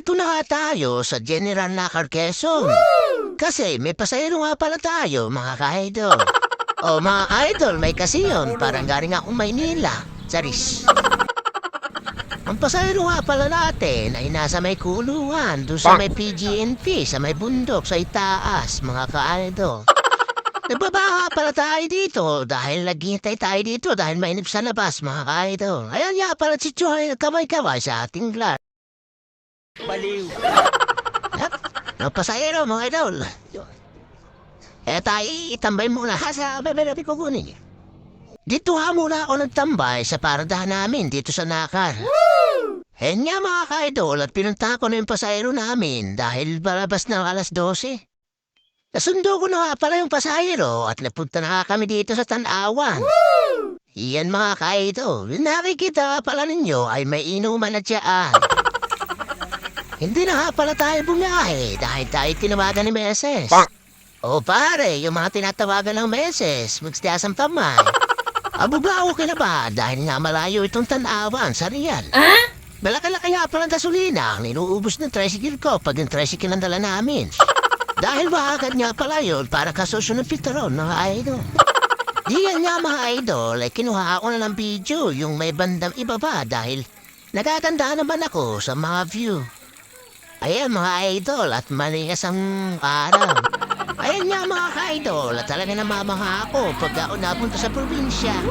nandito na nga tayo sa General Nakar Quezon. Kasi may pasahero nga pala tayo, mga ka-idol. O mga idol, may kasi yun. Parang galing akong Maynila. Charis. Ang pasahero nga pala natin ay nasa may kulungan, doon sa may PGNP, sa may bundok, sa itaas, mga ka-idol. Nagbaba nga pala tayo dito dahil naghihintay tayo dito dahil mainip sa labas, mga ka-idol. Ayan nga pala si Choy nagkamay-kamay sa ating glass. Baliw. No, pasahero, mga idol. Tayo itambay muna ha sa bebe-bebe kukunin. Dito ha muna ako nagtambay sa paradahan namin dito sa Nakar. Nga mga ka-idol at pinunta ko na yung pasahero namin dahil balabas na alas 12. Nasundo ko na nga pala yung pasahero at napunta na nga kami dito sa Tanawan. Iyan mga ka-idol, nakikita pala ninyo ay may inuman na dyan. Hindi na nga pala tayo bumiyahe dahil tayo tinawagan ni Meses. O pare, yung mga tinatawagan ng Meses, magstiyasan pa man. Abubao ka na ba dahil nga malayo itong Tanawan sa Rial? Malaki-laki nga pala ang gasolina ang inuubos ng tricycle ko pag yung tricycle ang dala namin. Dahil bakit nga pala yun para kasusunod pitron, mga idol. Diyan nga mga idol ay kinuha ako na ng video yung may bandang ibaba dahil nagaganda naman ako sa mga view. Ayan mga idol at maligas ang araw. Ayan nga mga idol at talaga namamangha ako pag ako napunta sa probinsya.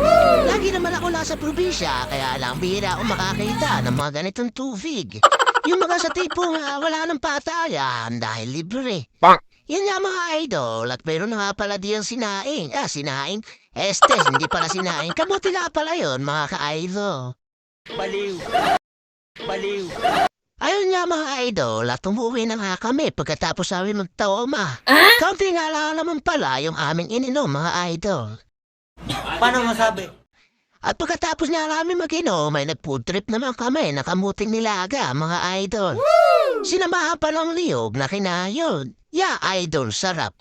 Lagi naman ako nasa probinsya kaya lang bihira ako makakita ng mga ganitong tubig. Yung mga sa tipong wala ng patayan dahil libre. Yan nga mga idol at mayroon na nga pala diyang sinaing. Sinaing? Hindi pala sinaing. Kamuti nga pala yun mga ka-idol. Baliw. Baliw. Ayun nga mga idol at umuwi na nga kami pagkatapos namin magtaoma. Kaunti nga lang naman pala yung aming ininom mga idol. Paano masabi? At pagkatapos nga namin mag-inom ay nag-food trip naman kami na kamuting nilaga mga idol. Sinamahan pa ng liyog na kinayod. Idol, sarap.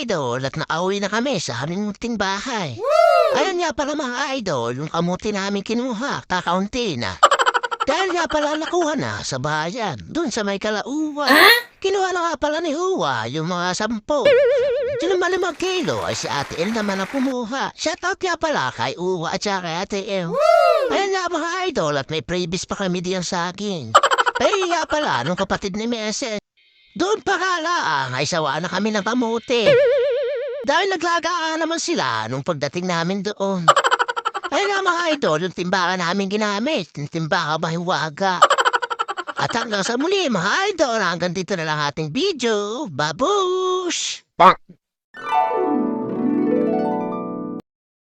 idol at nakauwi na kami sa aming munting bahay. Ayan nga pala mga idol, yung kamuti namin kinuha, kakaunti na. Dahil nga pala nakuha na sa bayan, dun sa may kalauwa. Kinuha na nga pala ni Huwa yung mga 10. Yung 5 kilo ay si Ate El naman ang kumuha. Shoutout nga pala kay Uwa at saka kay Ate El. Ayan nga mga idol at may previous pa kami diyan sa akin. Pero nga pala nung kapatid ni Mese. Doon pa kalaang ay sawa na kami ng kamote. Dahil naglagaan naman sila nung pagdating namin doon. Ayan nga mga idol, yung timbakan namin ginamit. Yung timbakan mahiwaga. At hanggang sa muli mga idol, hanggang dito na lang ating video. Babush!